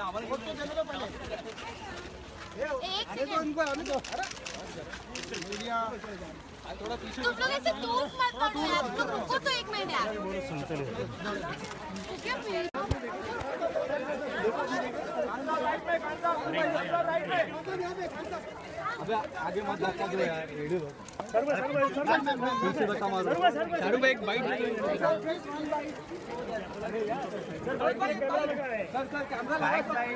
तुम लोग ऐसे दूर मत पड़ो यार, तुम लोग रुको तो एक मिनट यार। अबे आगे मत लटका दो यार, वीडियो लो। फिर से बता मारो। शाहरुख भाई एक बाइट दे। सर कैमरा लगा है।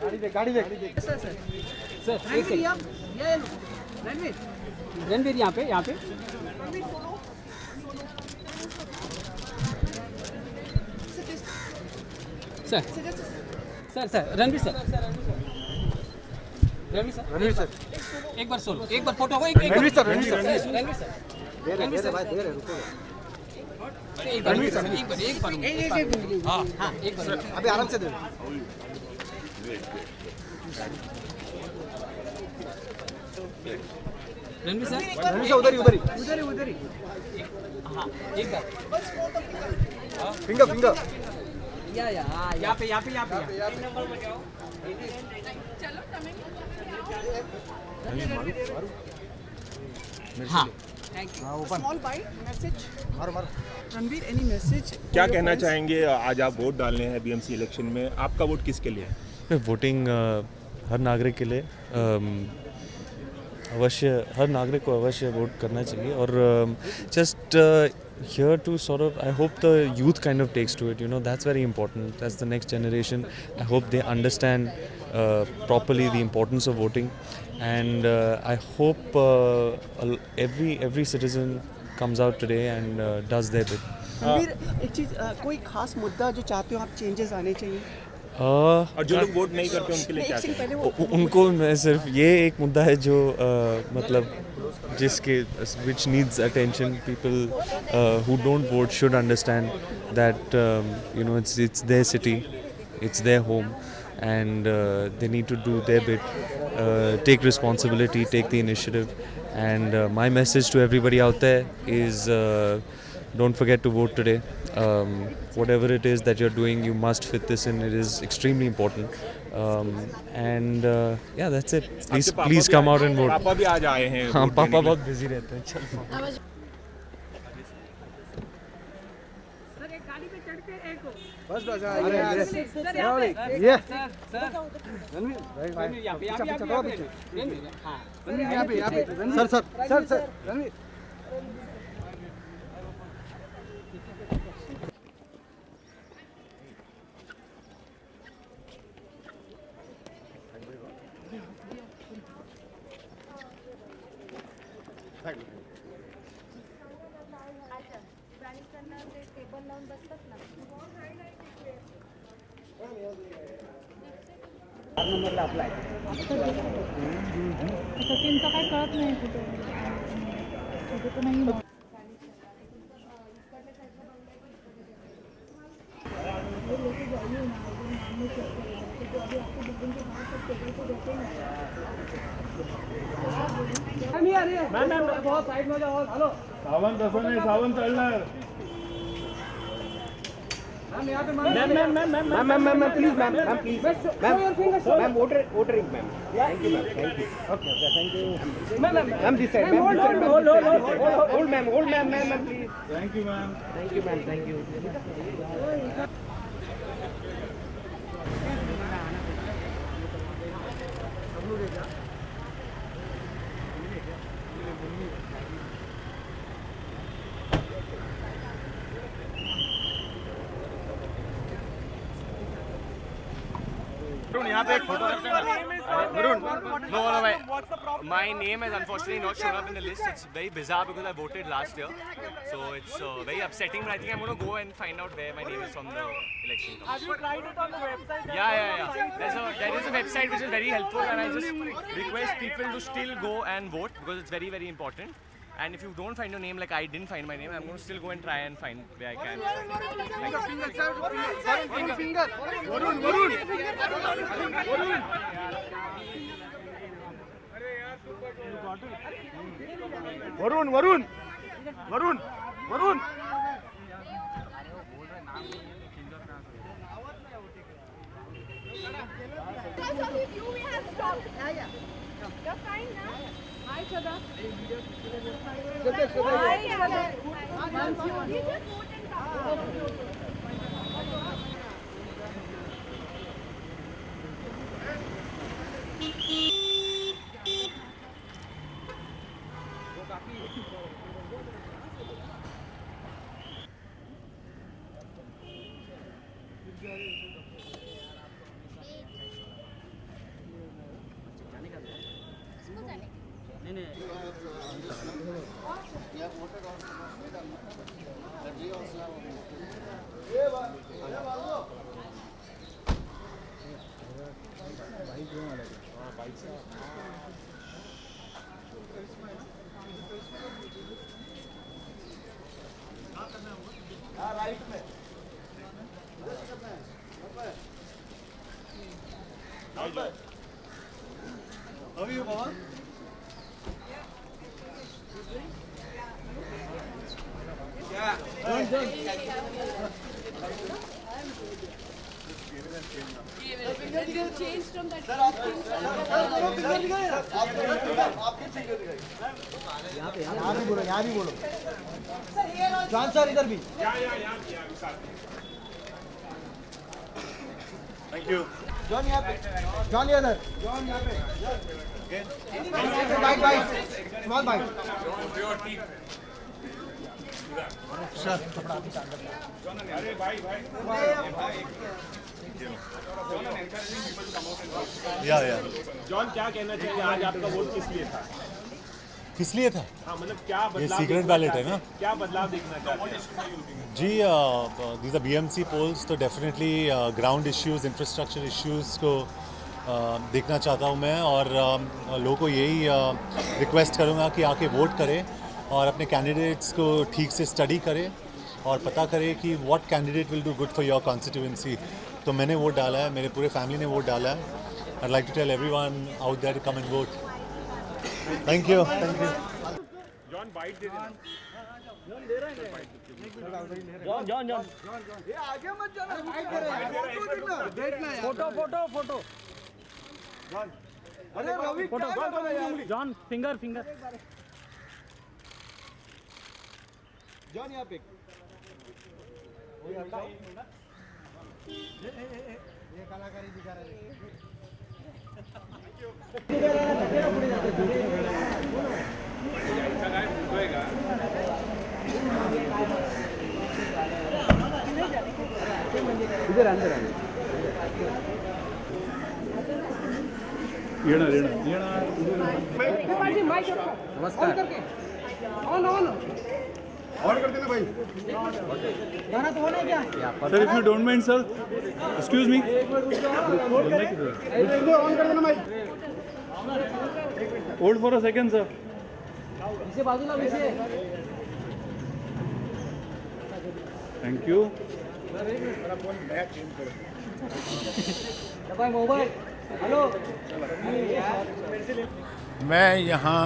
नहीं गाड़ी देख सर रणवीर यहाँ पे सर रणवीर सर एक बार सोलो, एक बार फोटो हो, एक रणवीर सर भाई दे रहे रुको एक बार हाँ एक बार अभी आराम से दे रणवीर सर उधर ही हाँ एक बार फिंगर यहाँ पे हाँ Small bite message. Ranveer, any message? क्या कहना चाहेंगे? आज आप वोट डालने हैं बीएमसी इलेक्शन में, आपका वोट किसके लिए है? वोटिंग हर नागरिक के लिए अवश्य, हर नागरिक को अवश्य वोट करना चाहिए और just here to sort of, I hope the youth kind of takes to it, you know, that's very important. That's the next generation. I hope they understand properly the importance of voting, and I hope every citizen comes out today and does their bit. Ranveer, एक चीज, कोई खास मुद्दा जो चाहते हो आप changes आने चाहिए? और जो लोग वोट नहीं करते उनके लिए क्या कहें? उनको मैं सिर्फ ये एक मुद्दा है जो मतलब जिसके which needs attention. People who don't vote should understand that you know it's their city, it's their home, and they need to do their bit, take responsibility, take the initiative, and my message to everybody out there is don't forget to vote today. Whatever it is that you're doing, you must fit this in. It is extremely important. And yeah, that's it. Please come out and vote. पापा भी आज आए हैं। हाँ, पापा बहुत busy रहते हैं। चलो। बस सर रणवीर नंबरला अप्लाय त्यांचं काय कळत नाही कुठे तर नाही मैम बहुत साइड में जाओ। हेलो सावन तसं नाही, सावन चढणार। Ma'am please ma'am voting ma'am thank you okay thank you ma'am this side ma'am hold ma'am please thank you ma'am thank you Varun, यहाँ पे एक फोटो करते हैं। Varun, no, my name has unfortunately not shown up in the list. It's very bizarre because I voted last year, so it's very upsetting. But I think I'm going to go and find out where my name is from the election. Have you tried it on the website? Yeah. There is a website which is very helpful, and I just request people to still go and vote because it's very, very important. And if you don't find your name, like I didn't find my name, I'm going to still go and try and find where I can. Varun. Because of you, we have stopped. You're fine now. Hi, Chada. Hi, Chada. We just vote and come. यहाँ भी बोलो John sir इधर भी thank you. John यहाँ पे John इधर John यहाँ पे बाइक स्मॉल बाइक अरे भाई जॉन क्या कहना चाहिए, आज आपका वोट किस लिए था? किस लिए था? हाँ मतलब क्या ये बदलाव सीक्रेट देखना बैलेट है चाहते ना? हैं? क्या बदलाव देखना चाहते हैं? जी दीज आर BMC पोल्स, तो definitely ground issues, infrastructure issues को देखना चाहता हूँ मैं, और लोगों को यही रिक्वेस्ट करूँगा कि आके वोट करें और अपने कैंडिडेट्स को ठीक से स्टडी करें और पता करें कि what candidate will do good for your constituency. तो मैंने वोट डाला है, मेरे पूरे फैमिली ने वोट डाला है। I'd like to tell everyone out there to come and vote. Thank you. John bite दे देना। जॉन ये आगे मत जाना फोटो जॉन अरे Ravi photo John finger John यहाँ पे ये कलाकारी दिखा रहे इधर अंदर नमस्कार ऑन कर देना भाई गाना तो होना क्या sir if you don't mind sir excuse me on कर देना भाई hold for a second sir इसे बाजूला इसे थैंक यू भाई मोबाइल हेलो मैं यहाँ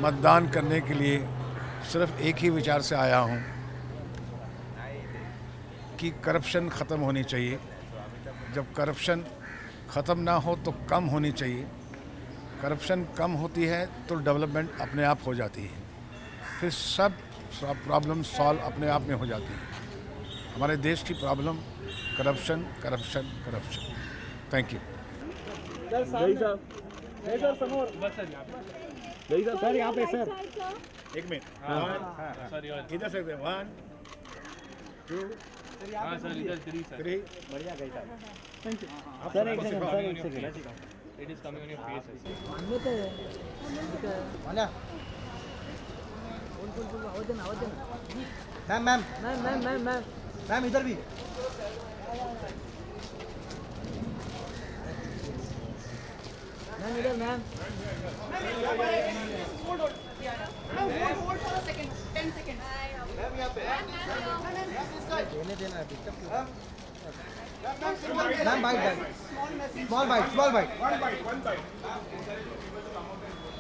मतदान करने के लिए सिर्फ एक ही विचार से आया हूँ कि करप्शन ख़त्म होनी चाहिए। जब करप्शन ख़त्म ना हो तो कम होनी चाहिए। करप्शन कम होती है तो डेवलपमेंट अपने आप हो जाती है, फिर सब प्रॉब्लम सॉल्व अपने आप में हो जाती है। हमारे देश की problem corruption corruption corruption. Thank you sir यहाँ पे सर एक मिनट इधर से 1 2 हाँ सर इधर 3 सर बढ़िया गई था। थैंक यू सर एक second It is coming on your face. Manya ma'am ma'am इधर भी मैम इधर ma'am Hold for a second. 10 seconds. देने देना मैम बाइट स्मॉल बाइट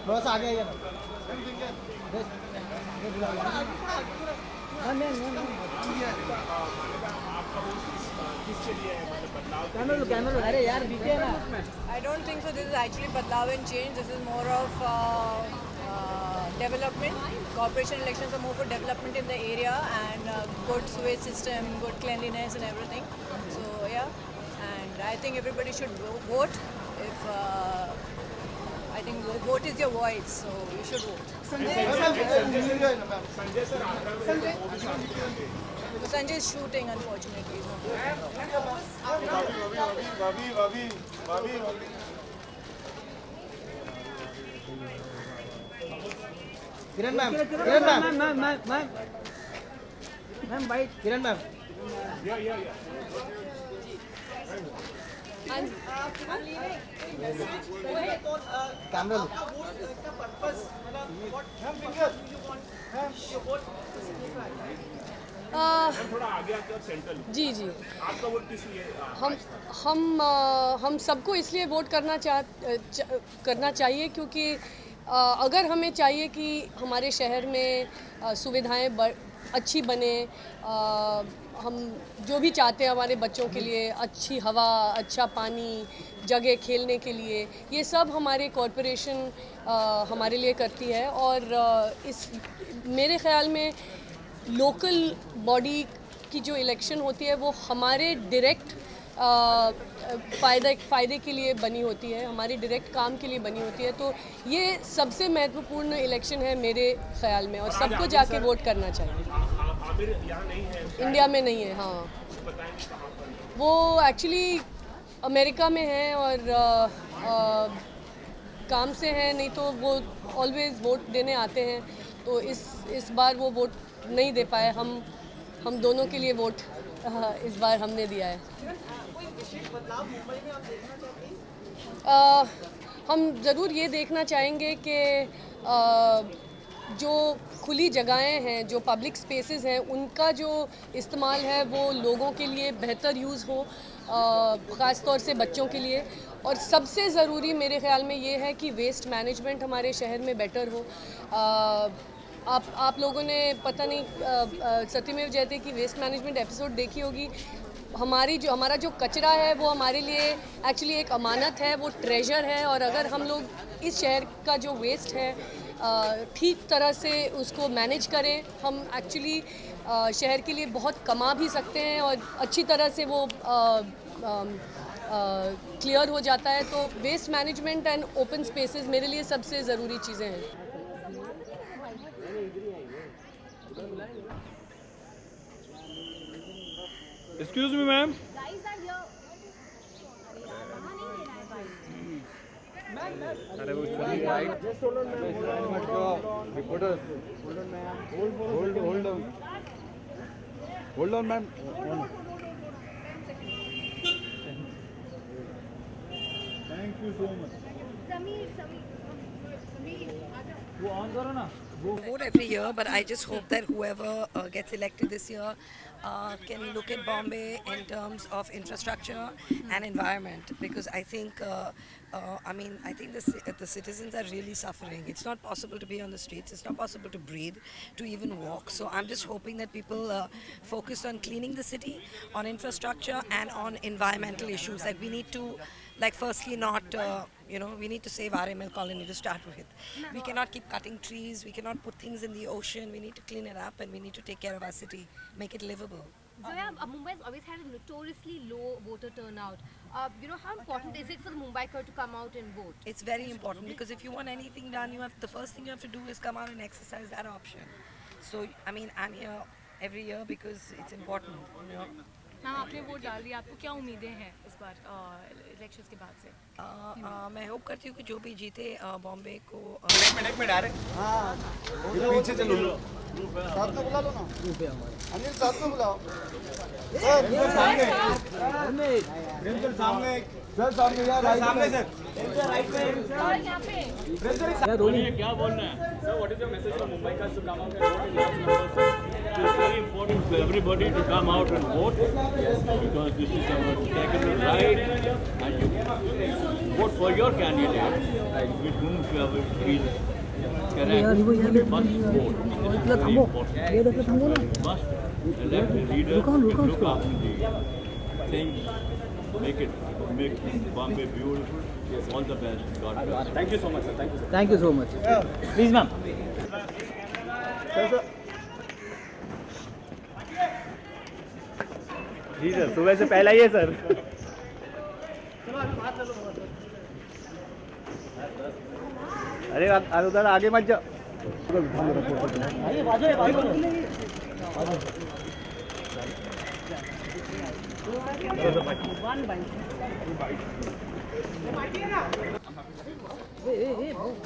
थोड़ा सा आगे आइए अरे यार बीते ना I don't think so. This is actually badlav and change. This is more of development. Corporation elections are more for development in the area and good sewage system, good cleanliness and everything. So yeah, and I think everybody should vote. If I think vote is your voice, so you should vote. Sanjay is shooting, unfortunately. Kiran ma'am bite Kiran ma'am camera थोड़ा आगे आके और central G जी आपका vote किस लिए हम सबको इसलिए वोट करना चाहिए क्योंकि अगर हमें चाहिए कि हमारे शहर में सुविधाएं अच्छी बने, हम जो भी चाहते हैं हमारे बच्चों के लिए अच्छी हवा, अच्छा पानी, जगह खेलने के लिए, ये सब हमारे कॉरपोरेशन हमारे लिए करती है। और इस मेरे ख़्याल में लोकल बॉडी की जो इलेक्शन होती है वो हमारे डायरेक्ट फ़ायदे के लिए बनी होती है, हमारी डायरेक्ट काम के लिए बनी होती है। तो ये सबसे महत्वपूर्ण इलेक्शन है मेरे ख़्याल में और सबको जाके वोट करना चाहिए। आमिर यहाँ नहीं है, इंडिया में नहीं है। हाँ, वो एक्चुअली अमेरिका में है और काम से है, नहीं तो वो ऑलवेज़ वोट देने आते हैं। तो इस बार वो वोट नहीं दे पाए। हम दोनों के लिए वोट इस बार हमने दिया है। हम ज़रूर ये देखना चाहेंगे कि जो खुली जगहें हैं, जो पब्लिक स्पेसेस हैं, उनका जो इस्तेमाल है वो लोगों के लिए बेहतर यूज़ हो, ख़ास तौर से बच्चों के लिए। और सबसे ज़रूरी मेरे ख़्याल में ये है कि वेस्ट मैनेजमेंट हमारे शहर में बेटर हो। आप लोगों ने पता नहीं सत्यमेव जयते की वेस्ट मैनेजमेंट एपिसोड देखी होगी। हमारा जो कचरा है वो हमारे लिए एक्चुअली एक अमानत है, वो ट्रेजर है। और अगर हम लोग इस शहर का जो वेस्ट है ठीक तरह से उसको मैनेज करें, हम एक्चुअली शहर के लिए बहुत कमा भी सकते हैं और अच्छी तरह से वो क्लियर हो जाता है। तो waste management and open spaces मेरे लिए सबसे ज़रूरी चीज़ें हैं। Excuse me, ma'am. Guys are here. Just hold on, ma'am. Reporters. Hold on, ma'am. Hold on. Hold on, ma'am. Thank you so much. Sameer. वो ऑन करो ना। Vote every year, but I just hope that whoever gets elected this year can look at Bombay in terms of infrastructure and environment, because I think I think the citizens are really suffering. It's not possible to be on the streets. It's not possible to breathe, to even walk. So I'm just hoping that people focus on cleaning the city, on infrastructure, and on environmental issues. Like we need to, firstly not, we need to save RML colony to start with. We cannot keep cutting trees. We cannot put things in the ocean. We need to clean it up, and we need to take care of our city, make it livable. Zoya, Mumbai has always had a notoriously low voter turnout. How important is it for the Mumbaiker to come out and vote? It's very important, because if you want anything done, the first thing you have to do is come out and exercise that option. So, I'm here every year because it's important, you know. Ma'am आपने vote डाल दिया, आपको क्या उम्मीदें हैं इस बार elections के बाद से? मैं होप करती हूँ कि जो भी जीते बॉम्बे को एक मिनट आ रहे ये पीछे चलो साथ में बुला लो ना अनिल साथ में बुलाओ सर सामने सर सामने यार सामने सर राइट में सर यहां पे क्या बोलना है sir? What is your message for Mumbai का to come out and vote in large numbers? It is very important for everybody to come out and vote because this is our second right and you vote for your candidate with whom you have been correct. You must vote. This is very important. You must elect a leader to look after the things, make Bombay beautiful. All the best. God bless. Thank you so much, sir. Thank you, sir. Thank you so much. Please, ma'am. जी sir, सुबह से पहला ही है sir. अरे उधर आगे मत जाओ।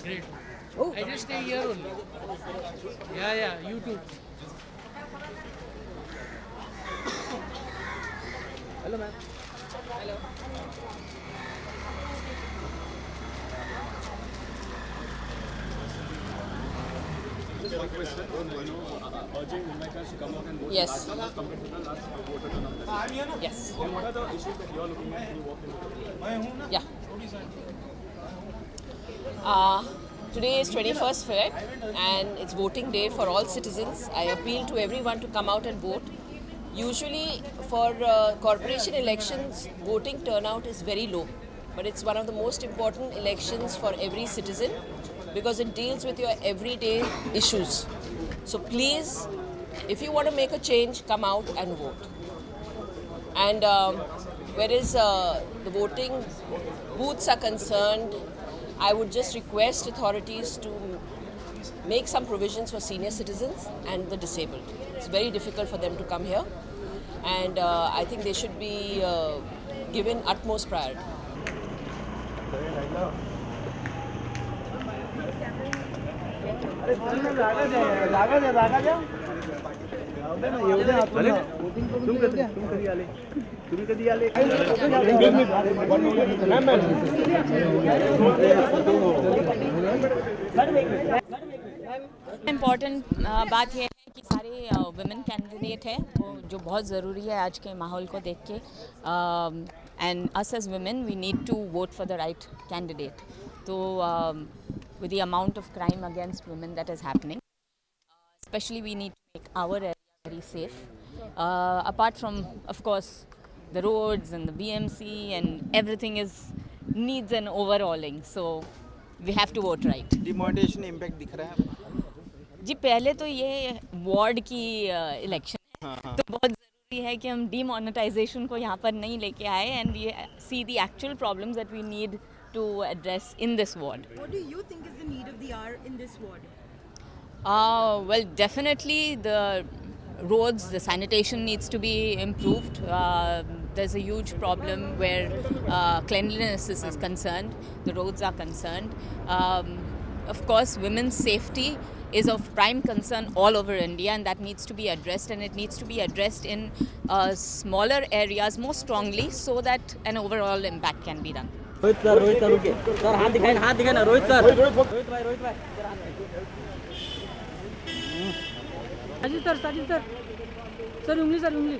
Great. I just stay here only. Yeah, you too. Hello, ma'am. Hello. Urging Mumbaikas to come out and vote. Yes. Compared to the last voter turnout. Yes. Then what are the issues that you are looking at to walk into? Yeah. Today is 21st Feb and it's voting day for all citizens. I appeal to everyone to come out and vote. Usually for corporation elections, voting turnout is very low. But it's one of the most important elections for every citizen because it deals with your everyday issues. So please, if you want to make a change, come out and vote. And whereas the voting booths are concerned, I would just request authorities to make some provisions for senior citizens and the disabled. It's very difficult for them to come here, and I think they should be given utmost priority. Important बात यह है कि सारे women candidate हैं वो जो बहुत ज़रूरी है आज के माहौल को देख के and us as women we need to vote for the right candidate तो with the amount of crime against women that is happening, especially we need to make our area very safe. Apart from, of course, the roads and the BMC and everything needs an overhauling. So we have to vote right. Demonetisation impact दिख रहा है जी पहले तो ये ward की election है तो बहुत ज़रूरी है कि हम डीमोनेटाइजेशन को यहाँ पर नहीं लेके आए एंड ये see the actual problems that we need to address in this ward. What do you think is the need of the hour in this ward? Well, definitely the roads, the sanitation needs to be improved. There's a huge problem where cleanliness is concerned, the roads are concerned. Of course, women's safety is of prime concern all over India and that needs to be addressed, and it needs to be addressed in smaller areas more strongly so that an overall impact can be done. Rohit sir रुके sir हाथ दिखाए ना Rohit sir Rohit भाई Sajid sir उंगली